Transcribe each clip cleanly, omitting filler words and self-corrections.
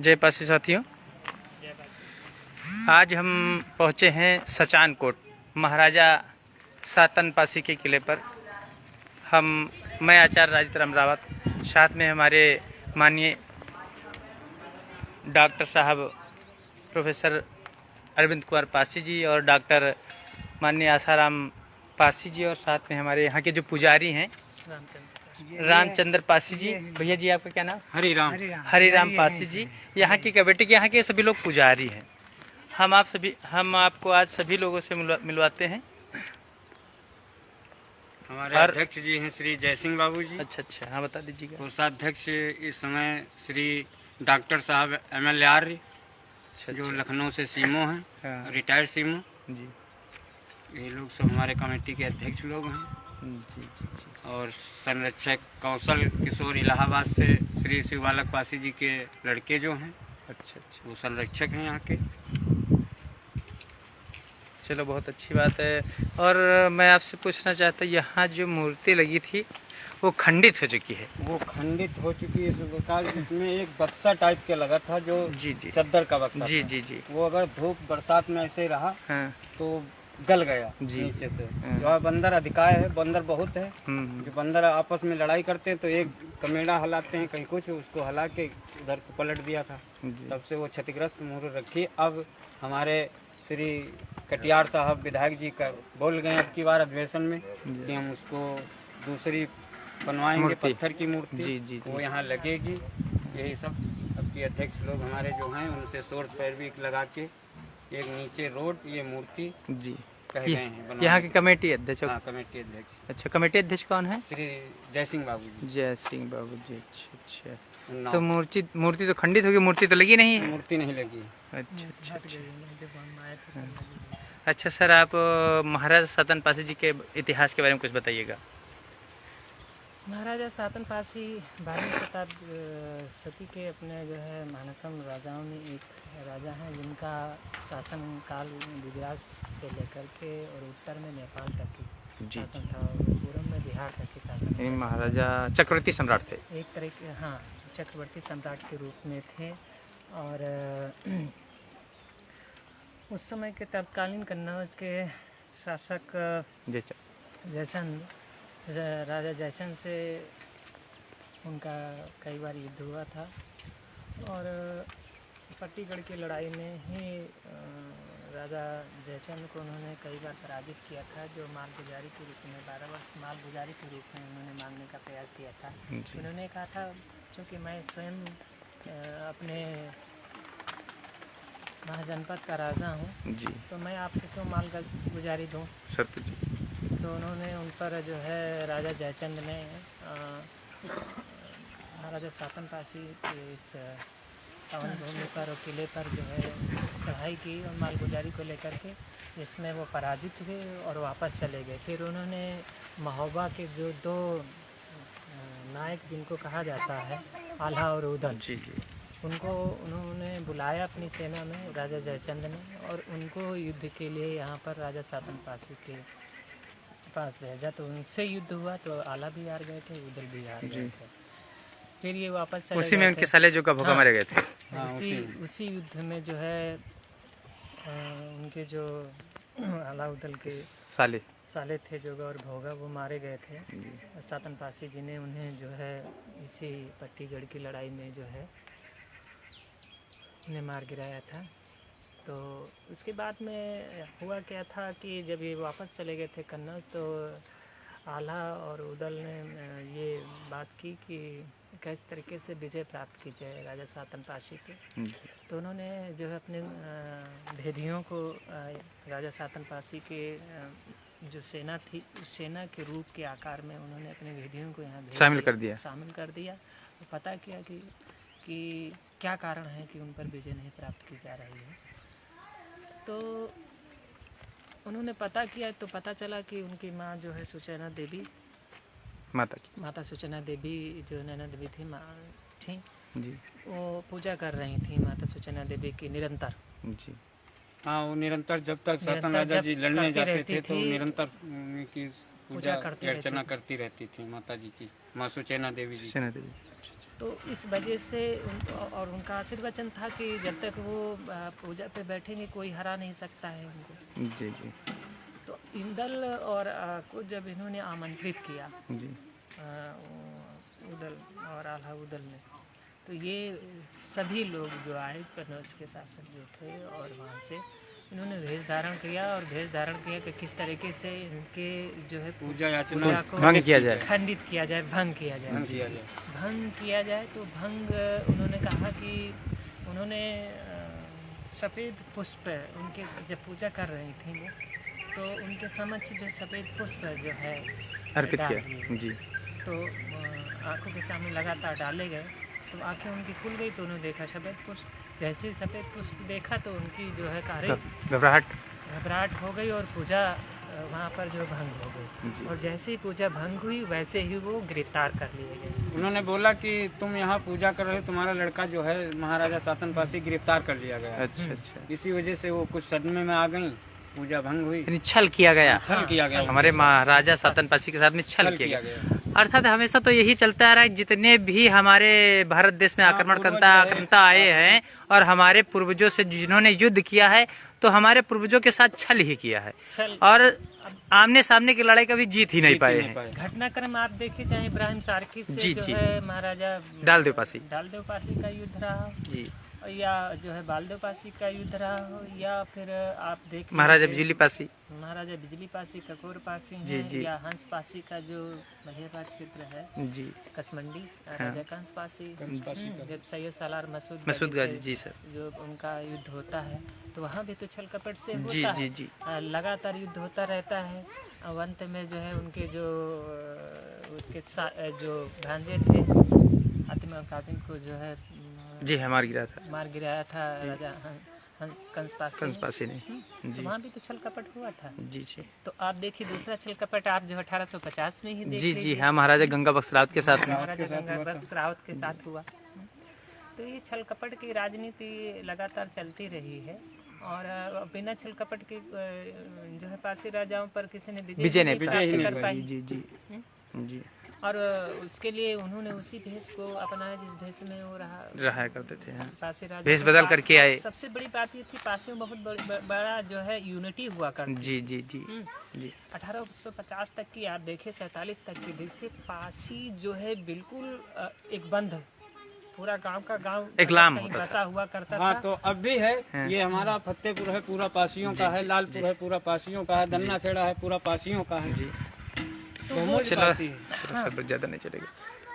जय पासी साथियों, आज हम पहुंचे हैं सचान कोट महाराजा सातन पासी के किले पर। मैं आचार्य राजतराम रावत, साथ में हमारे माननीय डॉक्टर साहब प्रोफेसर अरविंद कुमार पासी जी और डॉक्टर माननीय आसाराम पासी जी, और साथ में हमारे यहाँ के जो पुजारी हैं रामचंद्र पासी जी। भैया जी आपका क्या नाम? हरिराम पासी जी। यहाँ की कमेटी के यहाँ के सभी लोग पुजारी हैं। हम आपको आज सभी लोगों से मिलवाते हैं। हमारे अध्यक्ष जी हैं श्री जयसिंह बाबू जी। अच्छा, हाँ बता दीजिएगा। कोषाध्यक्ष इस समय श्री डॉक्टर साहब ML आर्य, जो लखनऊ से सीमो हैं, रिटायर्ड सीमो जी। ये लोग सब हमारे कमेटी के अध्यक्ष लोग हैं। जी। और संरक्षक कौशल किशोर इलाहाबाद से श्री शिव बालक पासी जी के लड़के जो हैं, अच्छा, वो संरक्षक हैं यहाँ के। चलो, बहुत अच्छी बात है। और मैं आपसे पूछना चाहता हूँ, यहाँ जो मूर्ति लगी थी वो खंडित हो चुकी है? वो खंडित हो चुकी है इसमें एक बक्सा टाइप के लगा था, जो जी चद्दर का बक्सा जी था। जी। वो अगर धूप बरसात में ऐसे रहा तो गल गया नीचे से। जो बंदर अधिकाय है, बंदर बहुत है। जो बंदर आपस में लड़ाई करते हैं तो एक कमेड़ा हलाते हैं, कहीं कुछ, उसको हला के उधर को पलट दिया था। तब से वो क्षतिग्रस्त मूर्ति रखी। अब हमारे श्री कटियार साहब विधायक जी का बोल गए अब की बार अधिवेशन में कि हम उसको दूसरी बनवाएंगे, पत्थर की मूर्ति। वो यहाँ लगेगी। यही सब अब के अध्यक्ष लोग हमारे जो हैं उनसे सोर्स पैरवी लगा के एक नीचे रोड ये मूर्ति जी कह गए हैं। यहाँ के कमेटी अध्यक्ष? हाँ, कमेटी अध्यक्ष। अच्छा, कमेटी अध्यक्ष कौन है? श्री जयसिंह बाबू जी। जयसिंह बाबू जी। अच्छा। तो मूर्ति तो खंडित होगी, मूर्ति तो लगी नहीं है? मूर्ति नहीं लगी। अच्छा। अच्छा सर, आप महाराजा सातन पासी जी के इतिहास के बारे में कुछ बताइएगा। महाराजा सातन पासी 12वीं शताब्दी के अपने जो है महानतम राजाओं में एक राजा हैं, जिनका शासन काल गुजरात से लेकर के और उत्तर में नेपाल तक की शासन था, और पूर्व में बिहार तक की शासन। महाराजा चक्रवर्ती सम्राट थे एक तरह के। हाँ, चक्रवर्ती सम्राट के रूप में थे। और उस समय के तत्कालीन कन्नौज के शासक जयचंद, राजा जयचंद से उनका कई बार युद्ध हुआ था। और पट्टीगढ़ की लड़ाई में ही राजा जयचंद को उन्होंने कई बार पराजित किया था, जो मालगुजारी के रूप में 12 वर्ष मालगुजारी के रूप में उन्होंने मांगने का प्रयास किया था। उन्होंने कहा था, क्योंकि मैं स्वयं अपने महाजनपद का राजा हूँ जी, तो मैं आपको क्यों मालगुजारी दूँ? सत्य जी। तो उन्होंने उन पर जो है राजा जयचंद ने महाराजा सातन पासी के इस पावन भूमि पर और किले पर जो है चढ़ाई की और मालगुजारी को लेकर के, इसमें वो पराजित हुए और वापस चले गए। फिर उन्होंने महोबा के जो दो नायक, जिनको कहा जाता है आल्हा और उदल जी, उनको उन्होंने बुलाया अपनी सेना में, राजा जयचंद ने, और उनको युद्ध के लिए यहाँ पर राजा सातन पासी के पास भेजा। तो उनसे युद्ध हुआ तो आला भी हार गए थे, उदल भी हार गए थे। फिर ये वापस चले उसी में उनके साले जो का भूखा मारे गए थे। उसी युद्ध में जो है उनके जो आला उदल के साले थे जो और भोगा, वो मारे गए थे। सातन पासी जी ने उन्हें जो है इसी पट्टीगढ़ की लड़ाई में जो है उन्हें मार गिराया था। तो उसके बाद में हुआ क्या था कि जब ये वापस चले गए थे कन्नौज, तो आल्हा और उदल ने ये बात की कि किस तरीके से विजय प्राप्त की जाए राजा सातन पासी पे। तो उन्होंने जो है अपने भेदियों को राजा सातन पासी के जो सेना थी, उस सेना के रूप के आकार में उन्होंने अपने भेदियों को यहाँ शामिल कर दिया। तो पता किया कि क्या कारण है कि उन पर विजय नहीं प्राप्त की जा रही है। तो उन्होंने पता किया तो पता चला कि उनकी माँ जो है सुचैना देवी, माता सुचैना देवी जो नैना देवी थी जी, वो पूजा कर रही थी माता सुचैना देवी की निरंतर जी। हाँ, वो निरंतर जब तक सातन राजा जी लड़ने जाते थे तो निरंतर उनकी पूजा अर्चना करती रहती थी माता जी की, माँ सुचैना देवी जी। तो इस वजह से और उनका आशीर्वचन था कि जब तक वो पूजा पे बैठेंगे कोई हरा नहीं सकता है उनको। जी जी। तो इंदल और को जब इन्होंने आमंत्रित किया जी। उदल और आल्हा उदल ने, तो ये सभी लोग जो आए कन्नौज के शासक जो थे और वहाँ से इन्होंने भेष धारण किया और भेष धारण किया कि किस तरीके से इनके जो है पूजा को भंग किया जाए, खंडित किया जाए, भंग किया जाए। भंग किया जाए तो भंग उन्होंने कहा कि उन्होंने सफ़ेद पुष्प उनके जब पूजा कर रही थी वो, तो उनके समक्ष जो सफ़ेद पुष्प जो है अर्पित किया जी। तो आंखों के सामने लगातार डाले गए, तो आंखें उनकी खुल गई तो उन्होंने देखा सफ़ेद पुष्प। जैसे ही सफ़ेद पुष्प देखा तो उनकी जो है घबराहट हो गई और पूजा वहाँ पर जो भंग हो गई। और जैसे ही पूजा भंग हुई वैसे ही वो गिरफ्तार कर लिए गए। उन्होंने बोला कि तुम यहाँ पूजा कर रहे हो, तुम्हारा लड़का जो है महाराजा सातन पासी गिरफ्तार कर लिया गया। अच्छा अच्छा। इसी वजह से वो कुछ सदमे में आ गई, पूजा भंग हुई, छल किया गया। छल किया गया हमारे महाराजा सातन पासी के साथ में छल किया गया। अर्थात हमेशा तो यही चलता आ रहा है, जितने भी हमारे भारत देश में आक्रमणकर्ता आए हैं और हमारे पूर्वजों से जिन्होंने युद्ध किया है, तो हमारे पूर्वजों के साथ छल ही किया है और आमने सामने की लड़ाई कभी जीत ही नहीं पाए हैं। घटनाक्रम आप देखिए, चाहे इब्राहिम सारकी से जो है महाराजा डालदेव पासी का युद्ध रहा जी, या जो है बालदेव पासी का युद्ध रहा हो, या फिर आप देखिए महाराजा बिजली पासी ककोर पासी हैं, या हंस पासी का जो मलिहाबाद क्षेत्र है जी, कसमंडी राजा कंस पासी, जब सैयद सालार मसूद जी सर जो उनका युद्ध होता है, तो वहाँ भी तो छल कपट से होता है, लगातार युद्ध होता रहता है। अंत में जो है उनके जो उसके जो भांजे थे हातिम कातिम को जो है जी मार गिराया था राजा कंस पासी ने। तो वहाँ भी तो छल कपट हुआ था जी जी। तो आप देखिए दूसरा छल कपट आप जो 1850 में ही देख जी जी हाँ, महाराजा गंगा बख्श रावत के साथ हुआ। तो ये छल कपट की राजनीति लगातार चलती रही है और बिना छल कपट के जो है पासी राजाओं पर किसी ने विजय नहीं कर पाई जी जी जी। और उसके लिए उन्होंने उसी भेष को अपनाया जिस भेष में वो रहा करते थे। पासी राजा भेष बदल करके आए। सबसे बड़ी बात ये थी पासी में बहुत बड़ा जो है यूनिटी हुआ करती जी जी जी जी। 1850 तक की आप देखे 47 तक की देखिए, पासी जो है बिल्कुल एक बंद पूरा गांव का गांव एक लाम बसा हुआ करता था। तो अब भी है। ये हमारा फतेहपुर है पूरा पासियों का है, लालपुर है पूरा पासियों का है, दन्ना खेड़ा है पूरा पासियों का है जी। चलो सब ज्यादा नहीं चलेगा।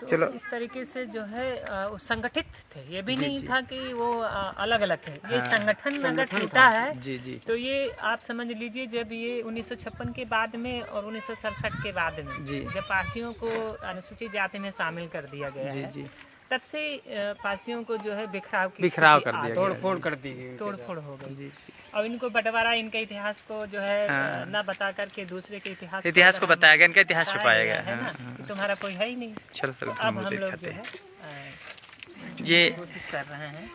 तो चलो इस तरीके से जो है वो संगठित थे, ये भी नहीं था कि वो अलग अलग थे। ये संगठन अगर टूटा है जी जी, तो ये आप समझ लीजिए जब ये 1956 के बाद में और 1967 के बाद में जब पासियों को अनुसूचित जाति में शामिल कर दिया गया जी, है जी। तब से पासियों को जो है बिखराव कर दिया, तोड़फोड़ कर दी, तोड़फोड़ हो गई जी। और इनको बंटवारा इनके इतिहास को जो है ना बता करके दूसरे के इतिहास को बताया गया, इनका इतिहास छुपाया गया है ना, तुम्हारा कोई है ही नहीं। चलो अब हम लोग जो है ये कोशिश कर रहे हैं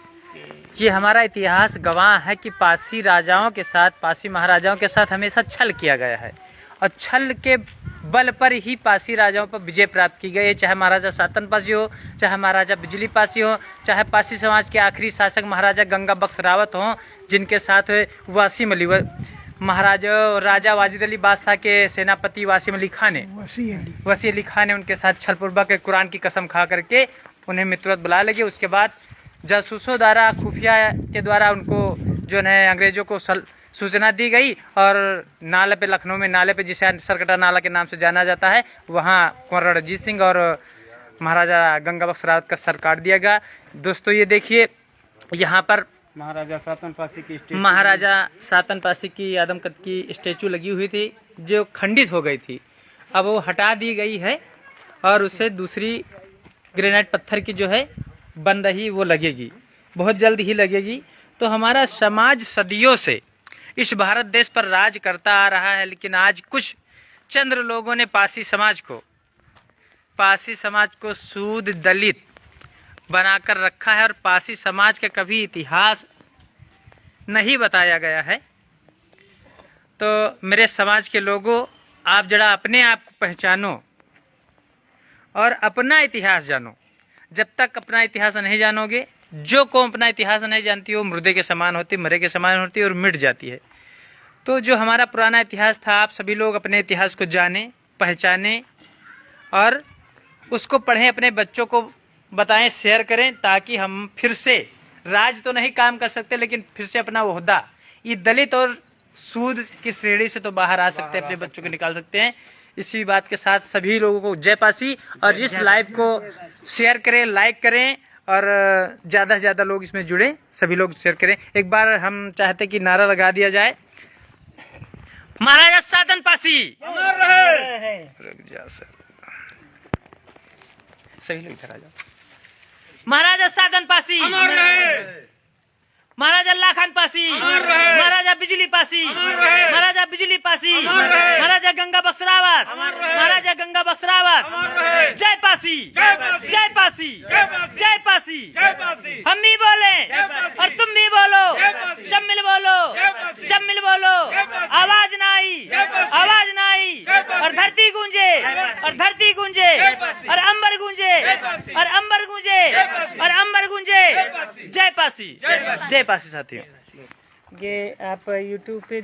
ये हमारा इतिहास गवाह है कि पासी राजाओं के साथ, पासी महाराजाओं के साथ हमेशा छल किया गया है और छल के बल पर ही पासी राजाओं पर विजय प्राप्त की गई है। चाहे महाराजा सातन पासी हो, चाहे महाराजा बिजली पासी हो, चाहे पासी समाज के आखिरी शासक महाराजा गंगा बख्श रावत हो, जिनके साथ वासिम अली महाराजा राजा वाजिद अली बादशाह के सेनापति वासिम अली खान ने वसी अली खान ने उनके साथ छलपूर्वक कुरान की कसम खा करके उन्हें मित्रवत बुला लगे। उसके बाद जासूसों द्वारा, खुफिया के द्वारा उनको जो है अंग्रेजों को सूचना दी गई और नाले पे, लखनऊ में नाले पे जिसे सरकटा नाला के नाम से जाना जाता है, वहाँ कुंवर रणजीत सिंह और महाराजा गंगा बख्श रावत का सर काट दिया गया। दोस्तों ये देखिए यहाँ पर महाराजा सातन पासी की आदमकद की स्टेचू लगी हुई थी जो खंडित हो गई थी, अब वो हटा दी गई है और उसे दूसरी ग्रेनाइट पत्थर की जो है बन रही वो लगेगी, बहुत जल्द ही लगेगी। तो हमारा समाज सदियों से इस भारत देश पर राज करता आ रहा है, लेकिन आज कुछ चंद्र लोगों ने पासी समाज को सूद दलित बनाकर रखा है और पासी समाज का कभी इतिहास नहीं बताया गया है। तो मेरे समाज के लोगों, आप जरा अपने आप को पहचानो और अपना इतिहास जानो। जब तक अपना इतिहास नहीं जानोगे, जो कौम अपना इतिहास नहीं जानती वो मुर्दे के समान होती, मरे के समान होती है और मिट जाती है। तो जो हमारा पुराना इतिहास था, आप सभी लोग अपने इतिहास को जानें, पहचानें और उसको पढ़ें, अपने बच्चों को बताएं, शेयर करें, ताकि हम फिर से राज तो नहीं काम कर सकते लेकिन फिर से अपना ओहदा, ये दलित और सूद की श्रेणी से तो बाहर आ सकते हैं, अपने बच्चों को निकाल सकते हैं। इसी बात के साथ सभी लोगों को जय पासी, और इस लाइव को शेयर करें, लाइक करें और ज़्यादा से ज़्यादा लोग इसमें जुड़े, सभी लोग शेयर करें। एक बार हम चाहते कि नारा लगा दिया जाए, महाराजा साधन पासी अमर रहे। रुक जा सर, सभी लोग इधर आ जाओ। महाराजा साधन पासी अमर रहे, महाराजा अल्लाह खान पासी अमर रहे, महाराजा बिजली पासी अमर रहे, महाराजा बिजली पासी अमर रहे, महाराजा गंगा बख्शरावत अमर रहे, महाराजा गंगा बख्शरावत अमर रहे। जय पासी, जय पासी, जय पासी, जय पासी, जय पासी। हम भी बोले और तुम भी बोलो, सब मिल बोलो, सब मिल बोलो, आवाज ना आई, आवाज ना आई, और धरती गूंजे, और धरती गूंजे, और अंबर गूंजे, और अंबर गूंजे, और अंबर गूंजे। जय पासी, जय पासी साथियों। ये आप YouTube पे